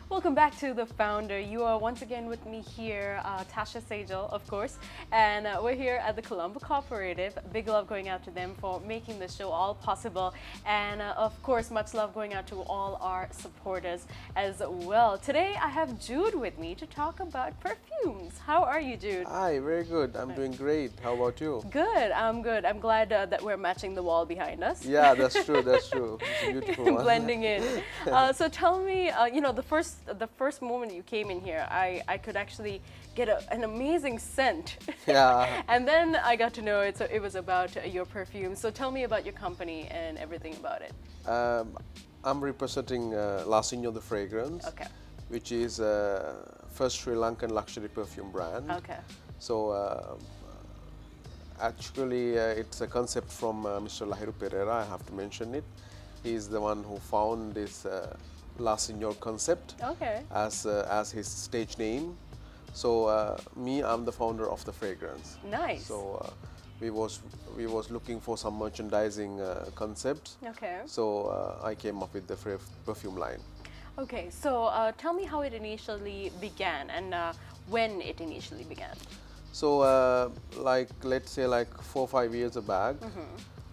Welcome back to The Founder. You are once again with me here, Tasha Sejal, of course, and we're here at the Colombo Cooperative. Big love going out to them for making the show all possible, and of course, much love going out to all our supporters as well. Today, I have Jude with me to talk about perfumes. How are you, Jude? Hi, very good. I'm doing great. How about you? Good. I'm good. I'm glad that we're matching the wall behind us. Yeah, that's true. That's true. It's a beautiful one. Blending in. So tell me, the first moment you came in here, I could actually get an amazing scent. Yeah. And then I got to know it was about your perfume. So tell me about your company and everything about it. I'm representing La Signore the fragrance, Okay. which is first Sri Lankan luxury perfume brand. Okay. So actually, it's a concept from Mr. Lahiru Pereira. I have to mention it. He's the one who found this La Signore concept Okay. as his stage name. So I'm the founder of the fragrance. Nice. So we was looking for some merchandising concepts. Okay. So I came up with the perfume line. Okay. So tell me how it initially began and when it initially began. So let's say 4 or 5 years back,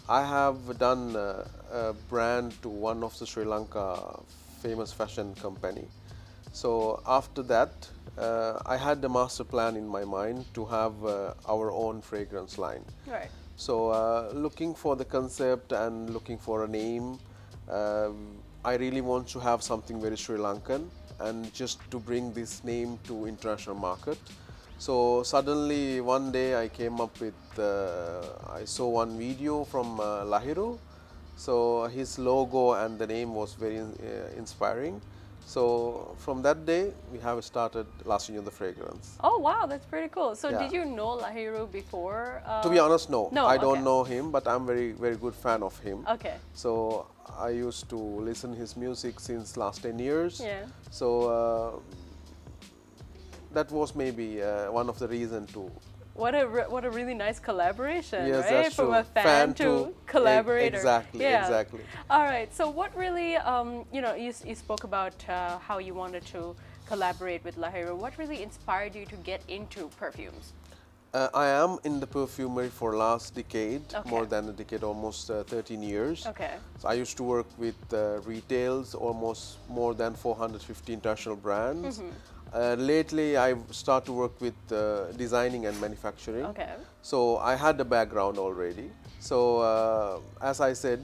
I have done a brand to one of the Sri Lanka famous fashion company. So after that, I had the master plan in my mind to have our own fragrance line. Right. So looking for the concept and looking for a name, I really want to have something very Sri Lankan and just to bring this name to international market. So suddenly one day I came up with, I saw one video from Lahiru. So his logo and the name was very inspiring. So from that day we have started La Signore the fragrance. Oh wow, that's pretty cool. So Yeah. did you know Lahiru before? To be honest, no. No, I don't okay. know him, but I'm very good fan of him. Okay. So I used to listen his music since last 10 years. Yeah. So that was maybe one of the reasons to. What a really nice collaboration, Yes, right? that's From true. a fan to collaborator. Exactly, Yeah. exactly. All right. So what really, you spoke about how you wanted to collaborate with Lahiru. What really inspired you to get into perfumes? I am in the perfumery for last decade, Okay. more than a decade, almost 13 years. Okay. So I used to work with retails, almost more than 450 international brands. Lately, I start to work with designing and manufacturing. Okay. So I had a background already. So as I said,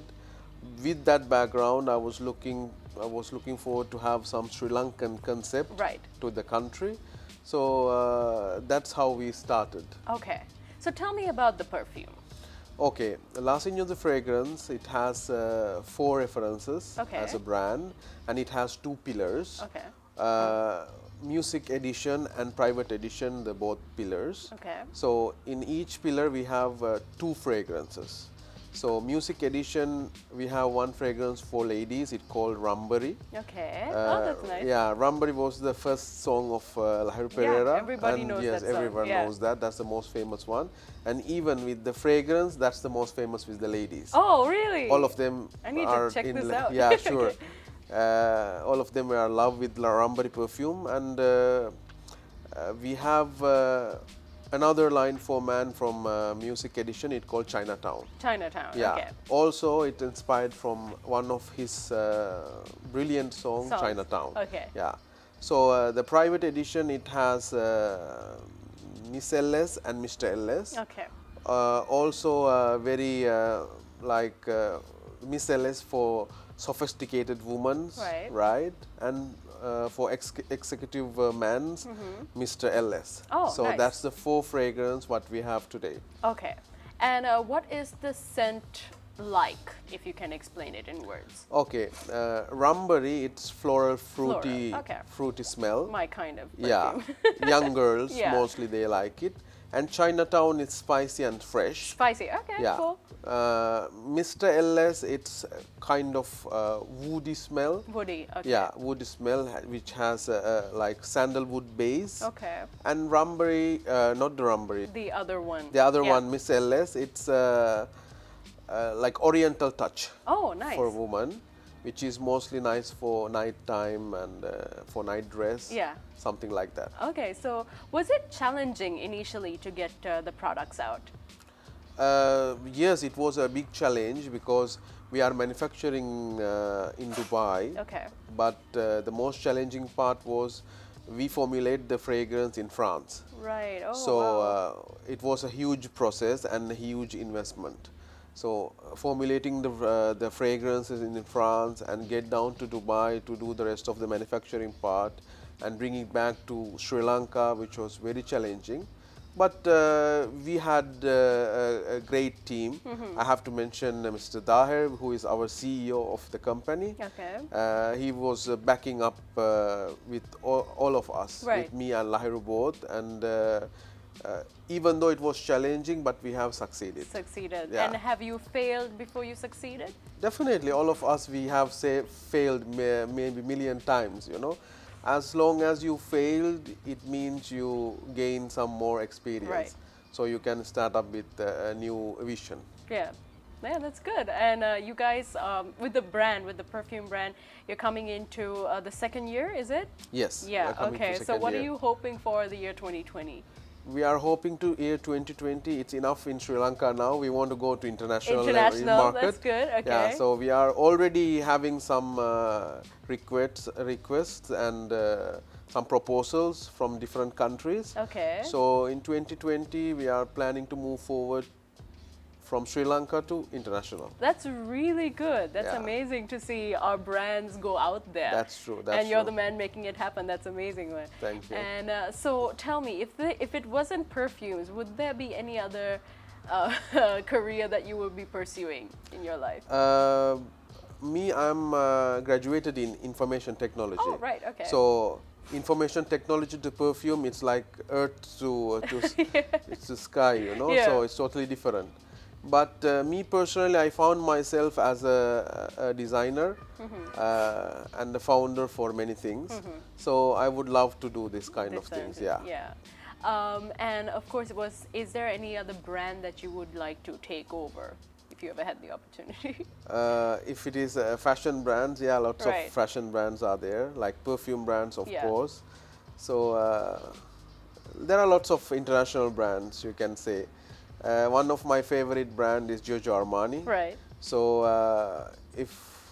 with that background, I was looking forward to have some Sri Lankan concept Right. to the country. So that's how we started. Okay. So tell me about the perfume. Okay, La Signore the fragrance, it has 4 references Okay. as a brand, and it has 2 pillars. Okay. Music edition and private edition, the both pillars. Okay. So in each pillar we have 2 fragrances. So music edition, we have one fragrance for ladies, it's called Rambari. Okay. Oh, that's nice. Yeah, Rambari was the first song of Lahiru Pereira. everybody and knows yes, that song, everyone yeah. knows that. That's the most famous one. And even with the fragrance, that's the most famous with the ladies. Oh, really? All of them I need to are check in this out. Yeah, sure. Okay. All of them are in love with La Rambari perfume, and we have another line for man from music edition. It's called Chinatown. Chinatown. Yeah. Okay. Also, it inspired from one of his brilliant songs, Songs. Chinatown. Okay. Yeah. So the private edition, it has Miss LS and Mr. LS. Okay. Also very Miss LS for sophisticated women, Right. And for executive men's, Mr. LS. Oh, so nice. that's the 4 fragrance what we have today. Okay. And what is the scent like, if you can explain it in words? Okay, Rambari, it's floral, fruity, Floral, okay. fruity smell. My kind of Yeah, perfume. young girls Yeah. mostly they like it. And Chinatown, it's spicy and fresh. Spicy. Okay, Yeah. cool. Mr. LS, it's kind of woody smell. Woody. Okay. Yeah, woody smell which has like sandalwood base. Okay. And Rambari, not the Rambari, The other one. the other Yeah. one, Miss LS, it's like oriental touch Oh, nice. for woman. which is mostly nice for night time and for night dress, Yeah. something like that. Okay, so was it challenging initially to get the products out? Yes, it was a big challenge because we are manufacturing in Dubai. Okay. But the most challenging part was we formulate the fragrance in France. Right. Oh, So wow. it was a huge process and a huge investment. So formulating the fragrances in France and get down to Dubai to do the rest of the manufacturing part and bring it back to Sri Lanka, which was very challenging. But we had a great team. I have to mention Mr. Daher, who is our CEO of the company. Okay. He was backing up with all of us, Right. with me and Lahiru both. And even though it was challenging, but we have succeeded. Succeeded. Yeah. And have you failed before you succeeded? Definitely, all of us, we have failed maybe million times, you know. As long as you failed, it means you gain some more experience. Right. So you can start up with a new vision. Yeah. Yeah, that's good. And you guys, with the brand, with the perfume brand, you're coming into the second year, is it? Yes. we Yeah, are coming to okay. So second what year. are you hoping for the year 2020? We are hoping to year 2020. It's enough in Sri Lanka now. We want to go to international International, market. that's good. Okay. Yeah, so we are already having some requests and some proposals from different countries. Okay. So in 2020, we are planning to move forward from Sri Lanka to international. That's really good. That's Yeah. amazing to see our brands go out there. That's true. That's and you're true. the man making it happen. That's amazing, man. Thank you. And so tell me, if it wasn't perfumes, would there be any other career that you would be pursuing in your life? Me, I'm graduated in information technology. Oh, right. Okay. So information technology to perfume, it's like earth to it's the sky, you know. Yeah. So it's totally different. But me personally, I found myself as a designer and a founder for many things. So I would love to do this kind of things. Yeah. Yeah. And of course, is there any other brand that you would like to take over if you ever had the opportunity? If it is fashion brands, yeah, lots Right. of fashion brands are there, like perfume brands, of Yeah. course. So there are lots of international brands, you can say. One of my favorite brand is Giorgio Armani. Right. So if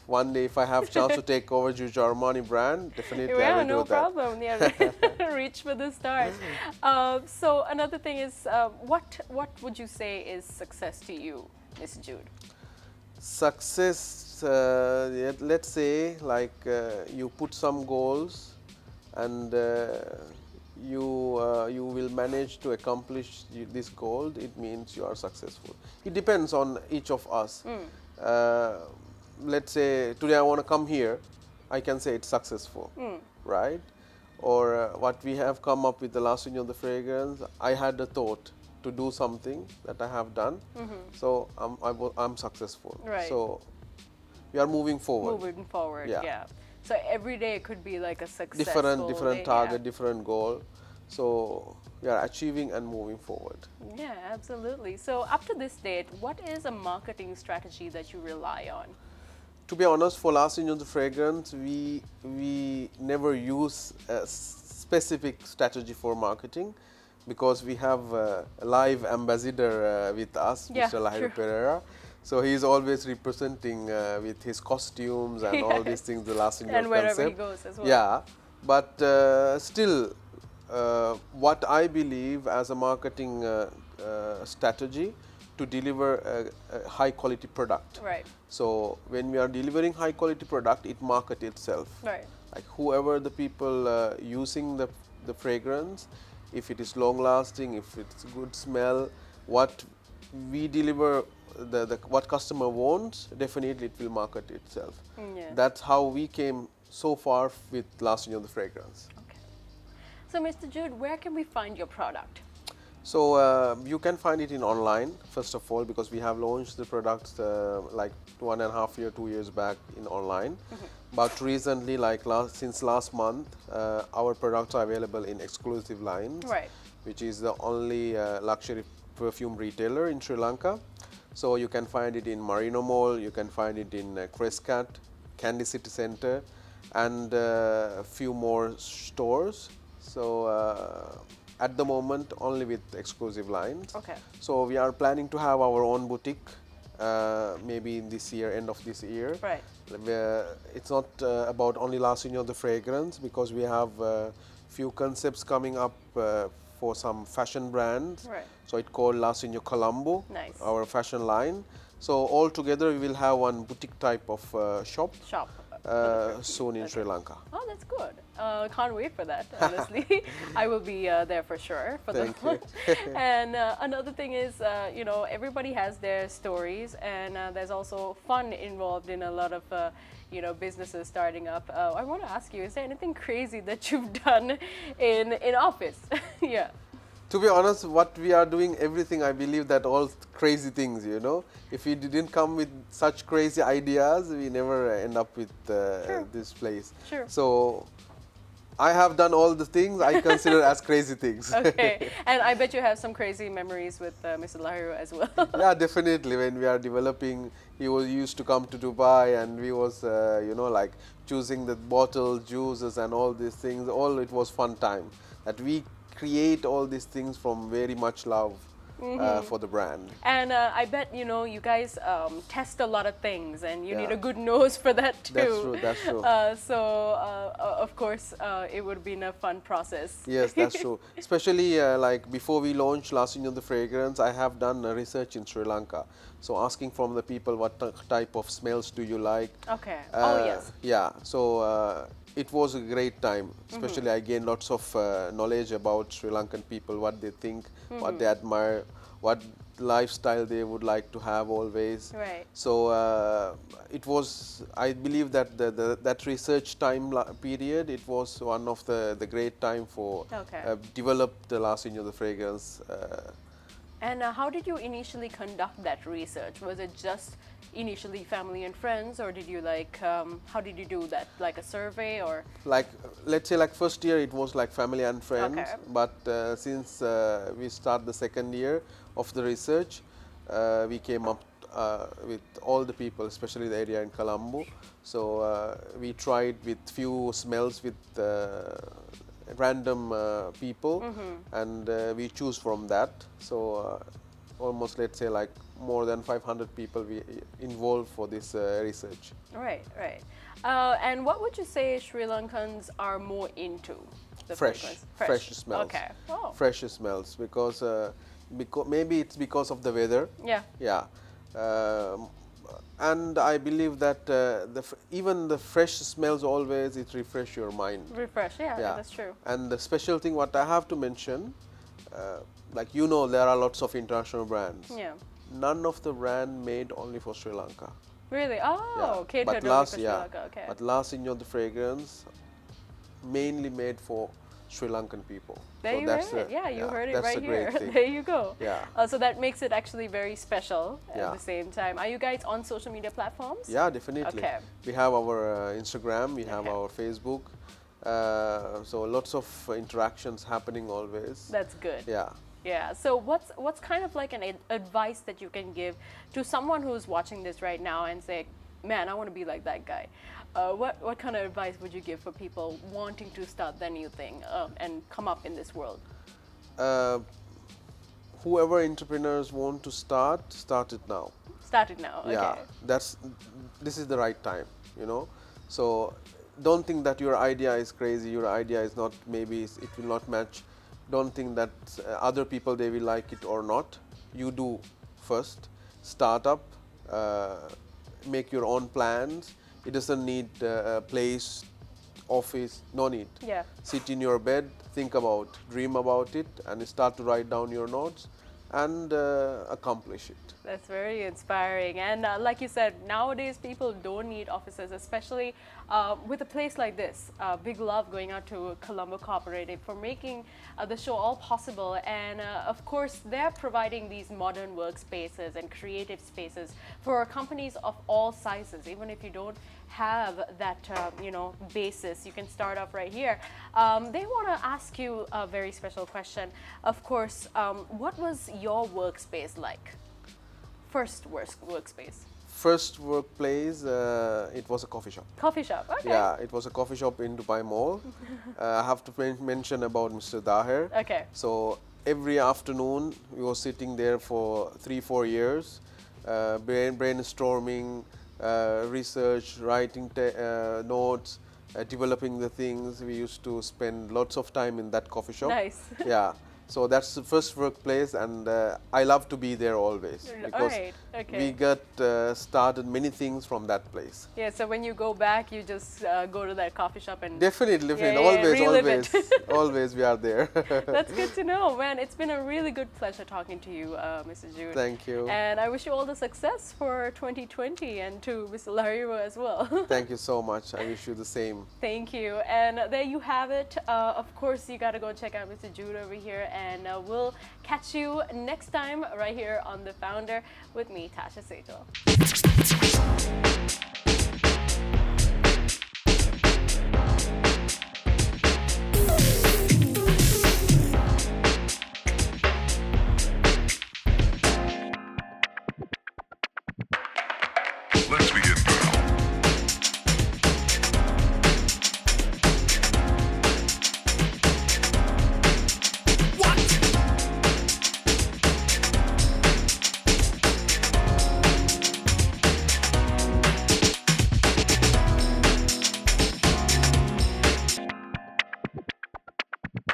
one day if I have chance to take over Giorgio Armani brand, definitely I Yeah, will no do that. problem. Yeah, reach for the stars. So another thing is, what would you say is success to you, Miss Jude? Success, let's say, like you put some goals and you will manage to accomplish this goal, it means you are successful. It depends on each of us. Let's say today I want to come here, I can say it's successful, right? Or what we have come up with the last union of the fragrance, I had a thought to do something that I have done, so I'm successful. Right. So we are moving forward. Moving forward, Yeah. yeah. So every day it could be like a successful Different day, target, yeah. different goal. So we are achieving and moving forward. Yeah, absolutely. So up to this date, what is a marketing strategy that you rely on? To be honest, for Last Union of the Fragrance, we never use a specific strategy for marketing because we have a live ambassador with us, Yeah, Mr. Lahiru true. Pereira. So he is always representing with his costumes and all these things, the Last Union And wherever he concept. goes as well. Yeah, but still, what I believe as a marketing strategy to deliver a high quality product. Right, So when we are delivering high quality product, it market itself. right. Like whoever the people using the fragrance, if it is long lasting, if it's good smell, what we deliver, what customer wants, definitely it will market itself. Yeah. That's how we came so far with Last Union of the Fragrance. Okay. So Mr. Jude, where can we find your product? So you can find it in online, first of all, because we have launched the products like 1.5 years, 2 years back in online. But recently, like since last month, our products are available in exclusive lines, Right. which is the only luxury perfume retailer in Sri Lanka. So you can find it in Marino Mall, you can find it in Crescat, Candy City Center, and a few more stores. So at the moment, only with exclusive lines. Okay. So we are planning to have our own boutique, maybe in this year, end of this year. Right. It's not about only La Signore the fragrance, because we have few concepts coming up for some fashion brands. Right. So it's called La Signore Colombo, Nice. our fashion line. So all together we will have one boutique type of shop Shop. soon in Sri Lanka. Oh, that's good. Can't wait for that, honestly. I will be there for sure for Thank the you. launch. And another thing is, you know, everybody has their stories, and there's also fun involved in a lot of, you know, businesses starting up. I want to ask you, is there anything crazy that you've done in office? Yeah. To be honest, what we are doing, everything, I believe that all crazy things, you know. If we didn't come with such crazy ideas, we never end up with this place. Sure. So I have done all the things I consider as crazy things. Okay. And I bet you have some crazy memories with Mr. Lahiro as well. Yeah, definitely. When we are developing, he was used to come to Dubai, and we was, you know, like choosing the bottle, juices, and all these things. All it was fun time. That we create all these things from very much love for the brand. And I bet, you know, you guys test a lot of things, and you need Yeah. a good nose for that too. That's true, that's true. Of course, it would be a fun process. Yes, that's true. Especially like before we launched La Signore the fragrance, I have done research in Sri Lanka. So asking from the people what type of smells do you like. Okay. Oh, yes. Yeah. So it was a great time. Especially I gained lots of knowledge about Sri Lankan people, what they think, what they admire, what lifestyle they would like to have always. Right. So it was, I believe that that research time period, it was one of the great time for develop the La Signore the fragrance. And how did you initially conduct that research? Was it just initially family and friends, or did you like, how did you do that? Like a survey, or? Like, let's say like first year it was like family and friends, Okay. but since we start the second year of the research, we came up with all the people, especially the area in Colombo. So we tried with few smells with random people, and we choose from that. So almost, let's say, like more than 500 people we involved for this research. Right, right. And what would you say Sri Lankans are more into? The Fresh, fragrance? fresh smells. Okay. Oh. Fresh smells, because maybe it's because of the weather. Yeah. Yeah. And I believe that even the fresh smells always, it refresh your mind. Refresh, yeah, that's true. And the special thing what I have to mention, like, you know, there are lots of international brands. Yeah. None of the brand made only for Sri Lanka. Really? Oh, Yeah. catered But only last, for Sri yeah, Lanka. Okay. but La Signore the fragrance mainly made for Sri Lankan people. There So you that's heard it. Yeah, you heard it that's right a great here. thing. There you go. Yeah. So that makes it actually very special at Yeah. the same time. Are you guys on social media platforms? Yeah, definitely. Okay. We have our Instagram, we have Okay. our Facebook. So lots of interactions happening always. That's good. Yeah. Yeah. So what's kind of like an advice that you can give to someone who's watching this right now and say, man, I want to be like that guy? What kind of advice would you give for people wanting to start their new thing and come up in this world? Whoever entrepreneurs want to start it now. Start it now. Okay. Yeah, this is the right time, you know. So don't think that your idea is crazy, your idea is not, maybe it will not match. Don't think that other people, they will like it or not. You do first, start up, make your own plans. It doesn't need a place, office, no need. Yeah. Sit in your bed, think about, dream about it, and start to write down your notes and accomplish it. That's very inspiring. And like you said, nowadays people don't need offices, especially with a place like this. Big love going out to Colombo Cooperative for making the show all possible. And of course, they're providing these modern workspaces and creative spaces for companies of all sizes. Even if you don't have that, you know, basis, you can start off right here. They want to ask you a very special question. Of course, what was your workspace like? First workspace. first workplace, it was a coffee shop. Coffee shop. Okay. Yeah, it was a coffee shop in Dubai Mall. I have to mention about Mr. Daher. Okay. So every afternoon we were sitting there for 3-4 years, brainstorming, research, writing notes, developing the things. We used to spend lots of time in that coffee shop. Nice. Yeah. So that's the first workplace, and I love to be there always because Alright, okay. we got started many things from that place. Yeah, so when you go back, you just go to that coffee shop and Definitely, yeah, always, relive always, always we are there. That's good to know, man. It's been a really good pleasure talking to you, Mr. Jude. Thank you. And I wish you all the success for 2020 and to Mr. Lahiriwa as well. Thank you so much. I wish you the same. Thank you. And there you have it. Of course, you got to go check out Mr. Jude over here. And we'll catch you next time right here on The Founder with me, Tasha Sejal.